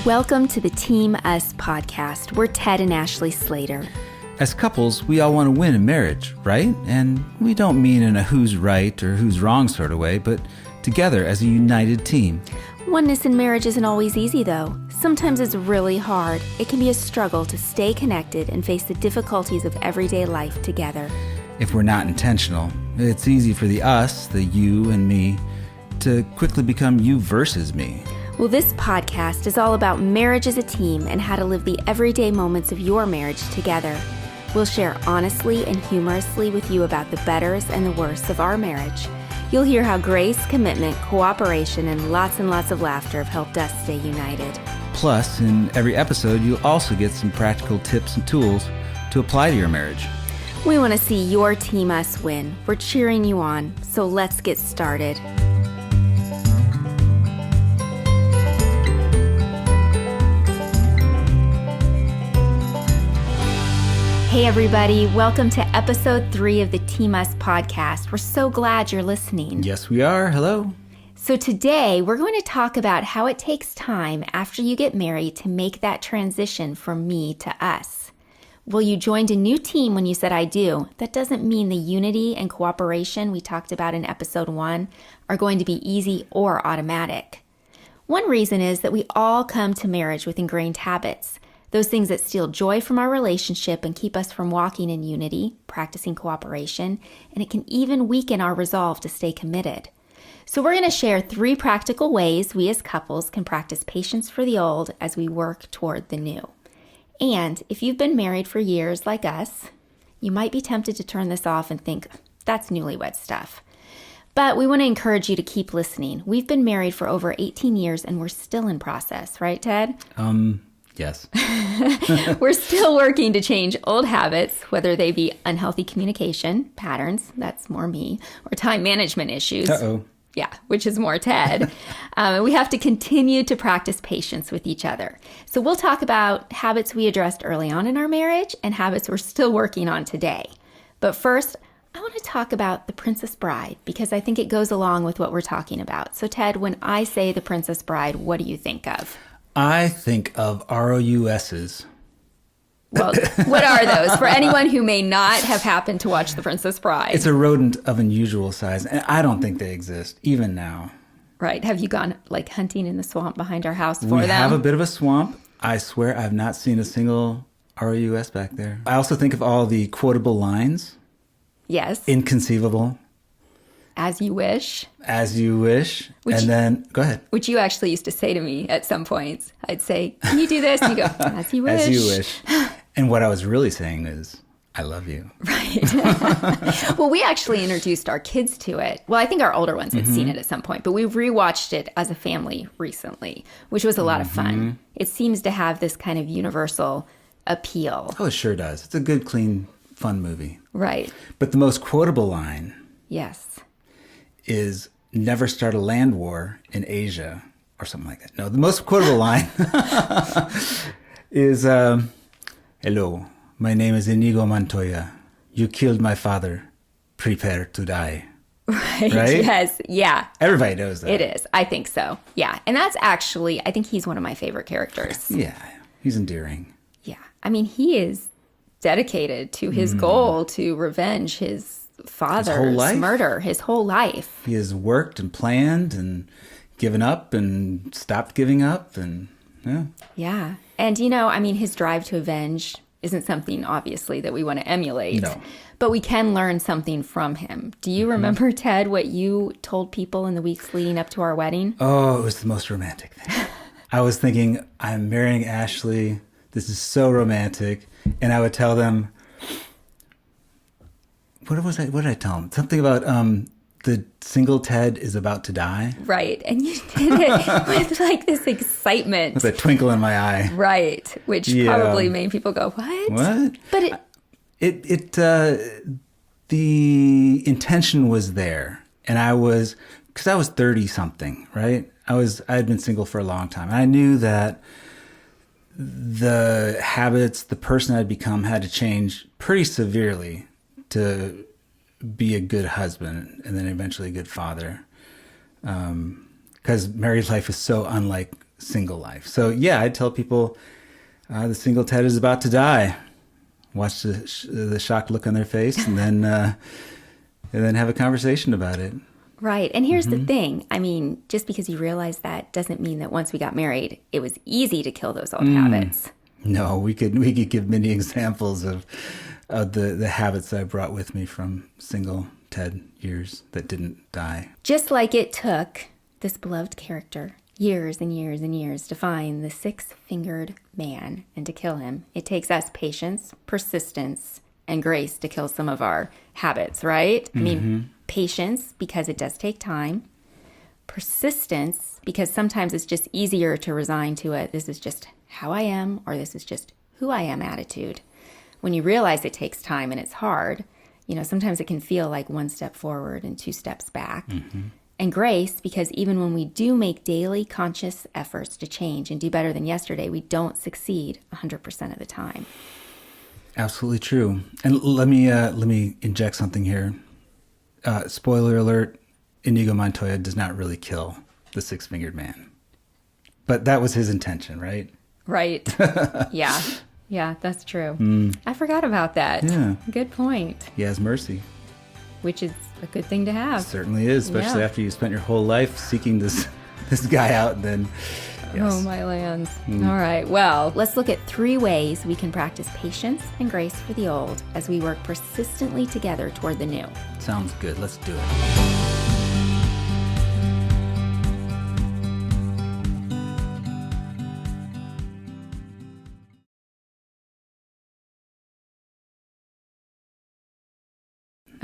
Welcome to the Team Us podcast. We're Ted and Ashley Slater. As couples, we all want to win in marriage, right? And we don't mean in a who's right or who's wrong sort of way, but together as a united team. Oneness in marriage isn't always easy, though. Sometimes it's really hard. It can be a struggle to stay connected and face the difficulties of everyday life together. If we're not intentional, it's easy for the us, the you and me, to quickly become you versus me. Well, this podcast is all about marriage as a team and how to live the everyday moments of your marriage together. We'll share honestly and humorously with you about the betters and the worsts of our marriage. You'll hear how grace, commitment, cooperation, and lots of laughter have helped us stay united. Plus, in every episode, you'll also get some practical tips and tools to apply to your marriage. We want to see your Team Us win. We're cheering you on, so let's get started. Hey everybody, welcome to episode 3 of the Team Us podcast. We're so glad you're listening. Yes, we are. Hello. So today we're going to talk about how it takes time after you get married to make that transition from me to us. Well, you joined a new team when you said I do. That doesn't mean the unity and cooperation we talked about in episode 1 are going to be easy or automatic. One reason is that we all come to marriage with ingrained habits. Those things that steal joy from our relationship and keep us from walking in unity, practicing cooperation, and it can even weaken our resolve to stay committed. So we're going to share 3 practical ways we as couples can practice patience for the old as we work toward the new. And if you've been married for years like us, you might be tempted to turn this off and think, that's newlywed stuff. But we want to encourage you to keep listening. We've been married for over 18 years and we're still in process, right, Ted? Yes. We're still working to change old habits, whether they be unhealthy communication patterns, that's more me, or time management issues. Uh-oh. Yeah, which is more Ted. We have to continue to practice patience with each other. So we'll talk about habits we addressed early on in our marriage and habits we're still working on today. But first, I want to talk about the Princess Bride because I think it goes along with what we're talking about. So Ted, when I say the Princess Bride, what do you think of? I think of R.O.U.Ses. Well, what are those? For anyone who may not have happened to watch The Princess Bride. It's a rodent of unusual size, and I don't think they exist, even now. Right. Have you gone like hunting in the swamp behind our house for them? We have a bit of a swamp. I swear I've not seen a single R.O.U.S. back there. I also think of all the quotable lines. Yes. Inconceivable. As you wish. As you wish. And then, go ahead. Which you actually used to say to me at some points. I'd say, can you do this? And you go, as you wish. As you wish. And what I was really saying is, I love you. Right. Well, we actually introduced our kids to it. Well, I think our older ones had seen it at some point, but we rewatched it as a family recently, which was a lot of fun. It seems to have this kind of universal appeal. Oh, it sure does. It's a good, clean, fun movie. Right. But the most quotable line. Yes. Is never start a land war in Asia or something like that. No, the most quotable line is, hello, my name is Inigo Montoya. You killed my father. Prepare to die. Right? Yes. Yeah. Everybody knows that. It is. I think so. Yeah. And that's actually, I think he's one of my favorite characters. Yeah. He's endearing. Yeah. I mean, he is dedicated to his goal to revenge his father's murder his whole life. He has worked and planned and given up and stopped giving up and Yeah. And I mean, his drive to avenge isn't something obviously that we want to emulate. No. But we can learn something from him. Do you remember, Ted, what you told people in the weeks leading up to our wedding? Oh, it was the most romantic thing. I was thinking, I'm marrying Ashley. This is so romantic. And I would tell them, What did I tell him? Something about the single Ted is about to die. Right. And you did it with like this excitement. With a twinkle in my eye. Right. Which probably made people go, what? What? But the intention was there. And because I was 30 something, right? I had been single for a long time. And I knew that the habits, the person I'd become had to change pretty severely to be a good husband and then eventually a good father. Because married life is so unlike single life. So yeah, I tell people the single Ted is about to die. Watch the shocked look on their face, and then have a conversation about it. Right. And here's the thing. I mean, just because you realize that doesn't mean that once we got married, it was easy to kill those old habits. No, we could give many examples of the habits I brought with me from single Ted years that didn't die. Just like it took this beloved character years and years and years to find the six-fingered man and to kill him, it takes us patience, persistence, and grace to kill some of our habits, right? I mean, patience, because it does take time. Persistence, because sometimes it's just easier to resign to it. This is just how I am, or this is just who I am attitude. When you realize it takes time and it's hard, sometimes it can feel like one step forward and two steps back. And grace, because even when we do make daily conscious efforts to change and do better than yesterday, we don't succeed 100% of the time. Absolutely true. And let me inject something here. Spoiler alert, Inigo Montoya does not really kill the six-fingered man. But that was his intention, right? Right. Yeah, that's true. I forgot about that. Yeah. Good point. He has mercy. Which is a good thing to have. Certainly is, especially after you spent your whole life seeking this guy out. Then, yes. Oh, my lands. All right. Well, let's look at 3 ways we can practice patience and grace for the old as we work persistently together toward the new. Sounds good. Let's do it.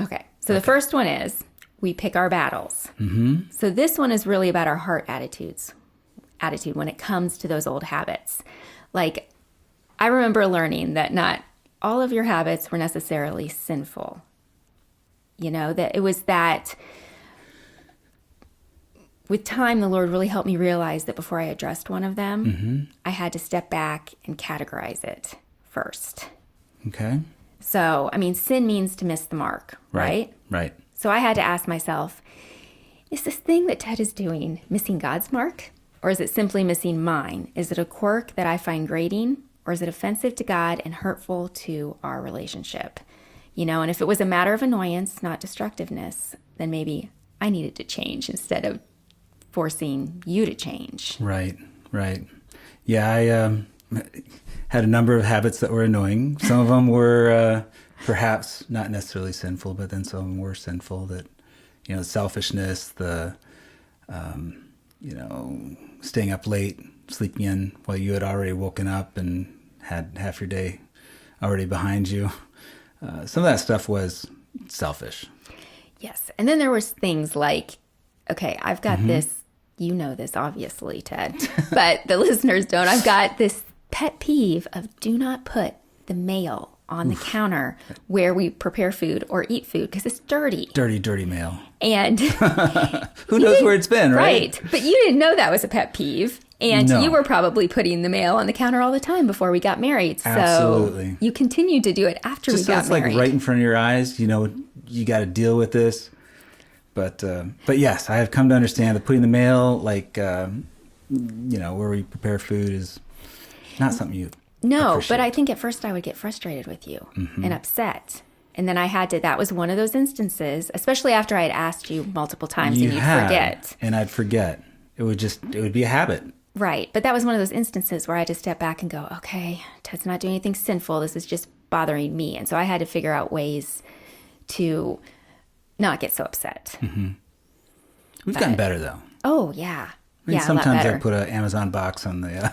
Okay. So the first one is we pick our battles. So this one is really about our heart attitude when it comes to those old habits. Like, I remember learning that not all of your habits were necessarily sinful. That it was that with time, the Lord really helped me realize that before I addressed one of them, I had to step back and categorize it first. Okay. So, I mean, sin means to miss the mark, right? Right. So I had to ask myself, is this thing that Ted is doing missing God's mark? Or is it simply missing mine? Is it a quirk that I find grating? Or is it offensive to God and hurtful to our relationship? And if it was a matter of annoyance, not destructiveness, then maybe I needed to change instead of forcing you to change. Right. Yeah, I had a number of habits that were annoying. Some of them were perhaps not necessarily sinful, but then some of them were sinful. That, selfishness, the, staying up late, sleeping in while you had already woken up and had half your day already behind you. Some of that stuff was selfish. Yes. And then there was things like, okay, I've got this, this obviously, Ted, but the listeners don't. I've got this pet peeve of do not put the mail on the counter where we prepare food or eat food because it's dirty. Dirty mail. And who knows where it's been, right? Right. But you didn't know that was a pet peeve. And you were probably putting the mail on the counter all the time before we got married. So absolutely. You continued to do it after we got married. Just so it's like right in front of your eyes, you got to deal with this. But yes, I have come to understand that putting the mail, where we prepare food is not something you appreciate. But I think at first I would get frustrated with you and upset. And then that was one of those instances, especially after I had asked you multiple times and you'd forget. And I'd forget. It would be a habit. Right. But that was one of those instances where I had to step back and go, okay, Ted's not doing anything sinful. This is just bothering me. And so I had to figure out ways to not get so upset. We've gotten better, though. Oh, yeah. Sometimes I put an Amazon box on the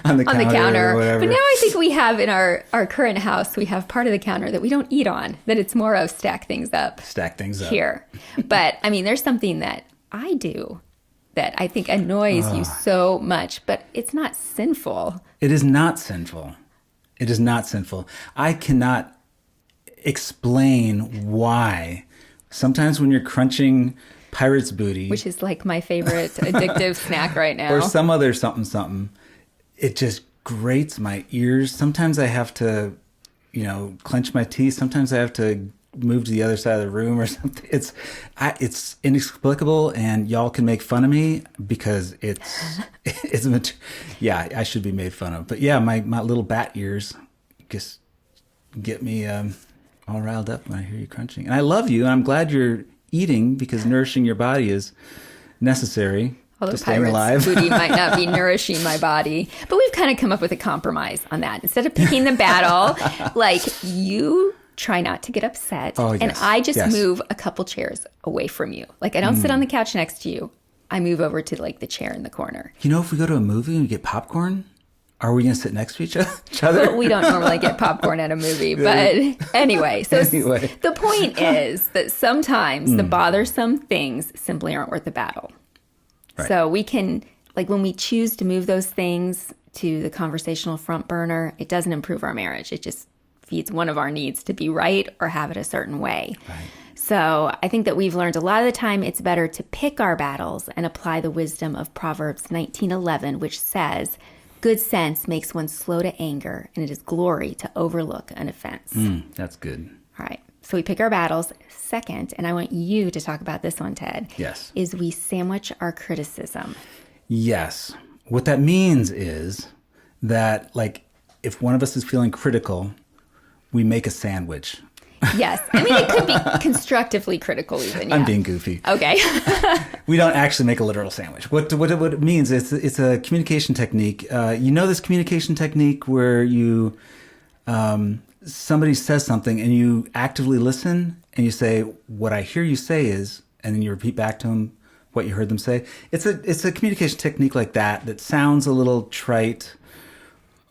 on the counter or whatever. But now I think we have in our current house, we have part of the counter that we don't eat on, that it's more of stack things up here. But I mean, there's something that I do that I think annoys you so much, but it's not sinful. It is not sinful. It is not sinful. I cannot explain why sometimes when you're crunching pirate's booty, which is like my favorite addictive snack right now, or some other something, it just grates my ears. Sometimes I have to, clench my teeth. Sometimes I have to move to the other side of the room or something. It's inexplicable, and y'all can make fun of me because yeah, I should be made fun of. But yeah, my little bat ears just get me all riled up when I hear you crunching. And I love you, and I'm glad you're eating because nourishing your body is necessary. Although to staying alive. Pirate's booty might not be nourishing my body. But we've kind of come up with a compromise on that. Instead of picking the battle, like you try not to get upset. Oh, yes. And I just Yes. move a couple chairs away from you. Like I don't sit on the couch next to you. I move over to like the chair in the corner. You know, if we go to a movie and we get popcorn, are we going to sit next to each other? Well, we don't normally get popcorn at a movie. But anyway, so Anyway. the point is that sometimes the bothersome things simply aren't worth the battle. Right. So we can, like when we choose to move those things to the conversational front burner, it doesn't improve our marriage. It just feeds one of our needs to be right or have it a certain way. Right. So I think that we've learned a lot of the time it's better to pick our battles and apply the wisdom of Proverbs 19:11, which says, good sense makes one slow to anger, and it is glory to overlook an offense. That's good. All right. So we pick our battles. Second, and I want you to talk about this one, Ted. Yes. Is we sandwich our criticism. Yes. What that means is that, like, if one of us is feeling critical, we make a sandwich. Yes. I mean, it could be constructively critical even. Yeah. I'm being goofy. Okay. We don't actually make a literal sandwich. What it means is it's a communication technique. You know this communication technique where you somebody says something and you actively listen and you say, what I hear you say is, and then you repeat back to them what you heard them say. It's a communication technique like that sounds a little trite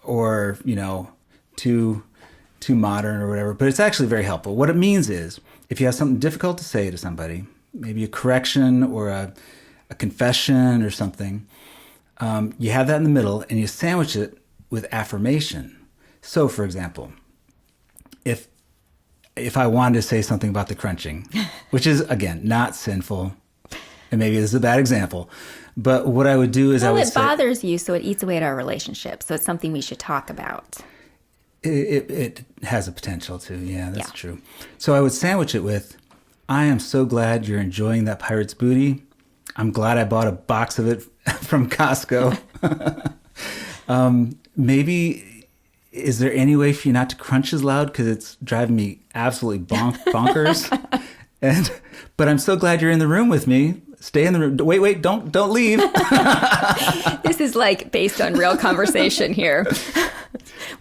or, you know, too modern or whatever, but it's actually very helpful. What it means is if you have something difficult to say to somebody, maybe a correction or a confession or something, you have that in the middle and you sandwich it with affirmation. So, for example, if I wanted to say something about the crunching, which is, again, not sinful, and maybe this is a bad example, but what I would do is I would say... Well, it bothers you, so it eats away at our relationship. So it's something we should talk about. It has a potential to, yeah, that's true. So I would sandwich it with, I am so glad you're enjoying that pirate's booty. I'm glad I bought a box of it from Costco. Maybe... Is there any way for you not to crunch as loud? Because it's driving me absolutely bonkers. But I'm so glad you're in the room with me. Stay in the room. Wait, don't leave. This is like based on real conversation here.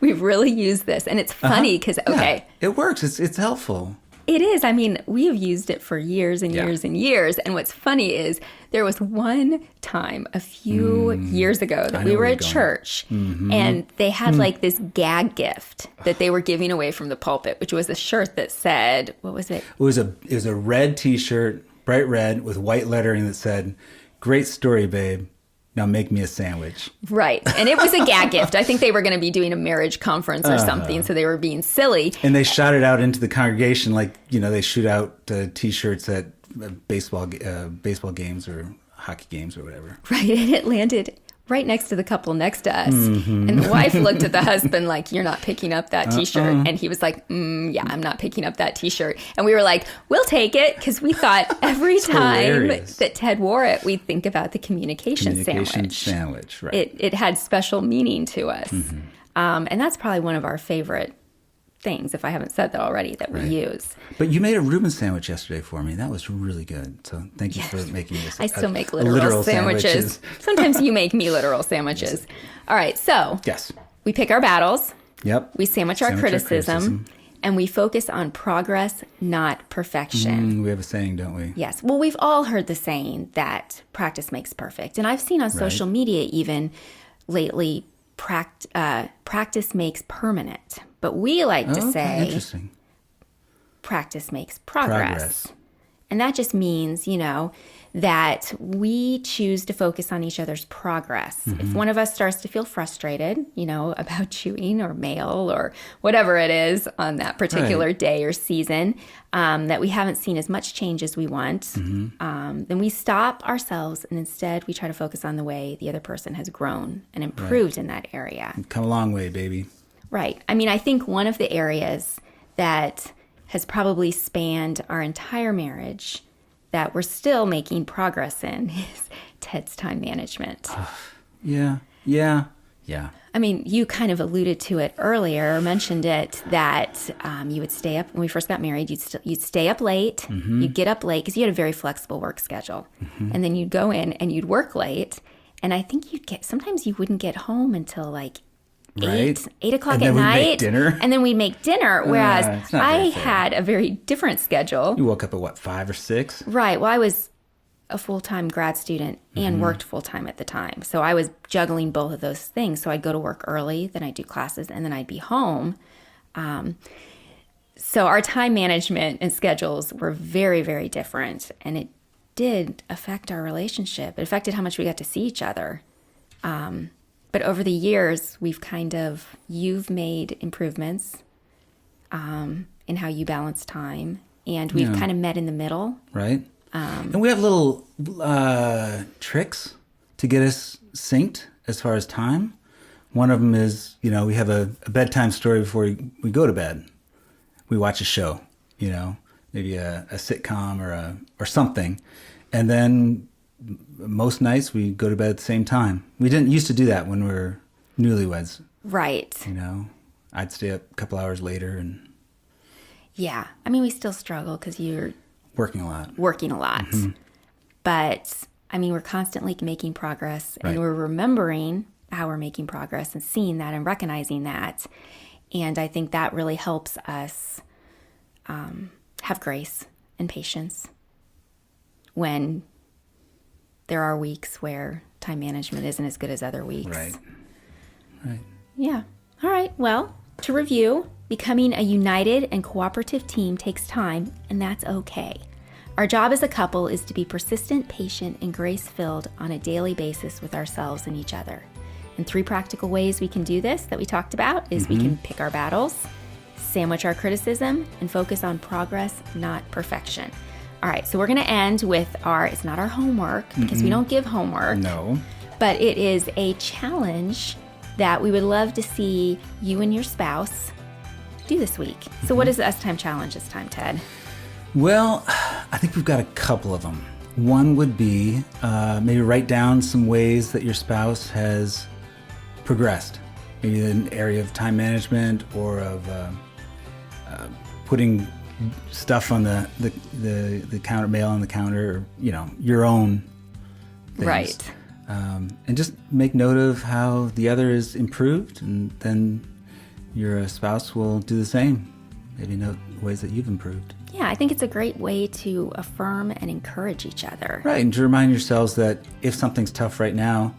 We've really used this. And it's funny because, okay. Yeah, it works. It's helpful. It is. I mean, we have used it for years and years and years. And what's funny is there was one time a few years ago that we were at church and they had like this gag gift that they were giving away from the pulpit, which was a shirt that said, what was it? It was a red T-shirt, bright red, with white lettering that said, "Great story, babe. Now make me a sandwich." Right. And it was a gag gift. I think they were going to be doing a marriage conference or something, so they were being silly. And they shot it out into the congregation like, you know, they shoot out T-shirts at baseball games or hockey games or whatever. Right. And it landed right next to the couple next to us. And the wife looked at the husband like, "You're not picking up that T-shirt." And he was like, "Yeah, I'm not picking up that T-shirt." And we were like, "We'll take it," because we thought every time hilarious. that Ted wore it, we'd think about the communication sandwich, right. It had special meaning to us. And that's probably one of our favorite things, if I haven't said that already, that we use. But you made a Reuben sandwich yesterday for me. That was really good. So thank you for making this. I still make literal sandwiches. Sometimes you make me literal sandwiches. All right, so yes, we pick our battles. Yep. We sandwich our criticism. And we focus on progress, not perfection. We have a saying, don't we? Yes. Well, we've all heard the saying that practice makes perfect. And I've seen on social media even lately, practice makes permanent. But we like to say interesting. Practice makes progress. And that just means, you know, that we choose to focus on each other's progress. If one of us starts to feel frustrated, you know, about chewing or mail or whatever it is on that particular day or season, that we haven't seen as much change as we want, then we stop ourselves and instead we try to focus on the way the other person has grown and improved in that area. Come a long way, baby. Right. I mean, I think one of the areas that has probably spanned our entire marriage that we're still making progress in is Ted's time management. Yeah. I mean, you kind of alluded to it earlier, mentioned it, that you would stay up, when we first got married, you'd stay up late, you'd get up late, because you had a very flexible work schedule. And then you'd go in and you'd work late. And I think sometimes you wouldn't get home until like 8 o'clock at night. Make dinner. And then we'd make dinner. Whereas it's not I very fair. had a very different schedule. You woke up at 5 or 6? Right. Well, I was a full-time grad student and worked full-time at the time. So I was juggling both of those things. So I'd go to work early, then I'd do classes, and then I'd be home. So our time management and schedules were very, very different. And it did affect our relationship. It affected how much we got to see each other. But over the years, you've made improvements in how you balance time. And we've kind of met in the middle. Right. And we have little tricks to get us synced as far as time. One of them is, we have a bedtime story before we go to bed. We watch a show, maybe a sitcom or something. And then most nights we go to bed at the same time. We didn't used to do that when we were newlyweds. Right. I'd stay up a couple hours later and... Yeah. I mean, we still struggle because you're... Working a lot. But, I mean, we're constantly making progress, and we're remembering how we're making progress and seeing that and recognizing that. And I think that really helps us have grace and patience when there are weeks where time management isn't as good as other weeks. Right. Yeah. All right. Well, to review, becoming a united and cooperative team takes time, and that's okay. Our job as a couple is to be persistent, patient, and grace-filled on a daily basis with ourselves and each other. And 3 practical ways we can do this that we talked about is we can pick our battles, sandwich our criticism, and focus on progress, not perfection. All right, so we're going to end with it's not our homework, because we don't give homework. No. But it is a challenge that we would love to see you and your spouse do this week. So what is the Us Time Challenge this time, Ted? Well, I think we've got a couple of them. One would be maybe write down some ways that your spouse has progressed. Maybe in an area of time management or of putting stuff on the counter, mail on the counter, or, your own things. Right. And just make note of how the other is improved, and then your spouse will do the same. Maybe note ways that you've improved. Yeah, I think it's a great way to affirm and encourage each other. Right, and to remind yourselves that if something's tough right now,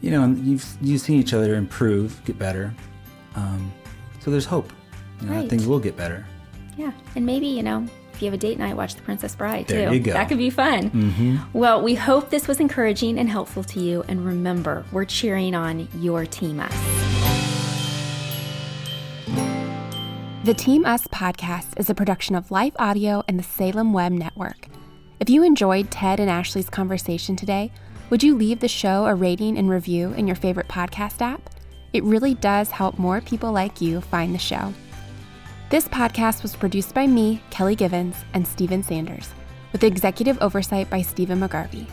and you've seen each other improve, get better. So there's hope. Right. Things will get better. Yeah, and maybe, if you have a date night, watch The Princess Bride, too. There you go. That could be fun. Well, we hope this was encouraging and helpful to you. And remember, we're cheering on your Team Us. The Team Us podcast is a production of Life Audio and the Salem Web Network. If you enjoyed Ted and Ashley's conversation today, would you leave the show a rating and review in your favorite podcast app? It really does help more people like you find the show. This podcast was produced by me, Kelly Givens, and Stephen Sanders, with executive oversight by Stephen McGarvey.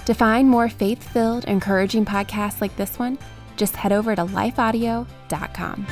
To find more faith-filled, encouraging podcasts like this one, just head over to lifeaudio.com.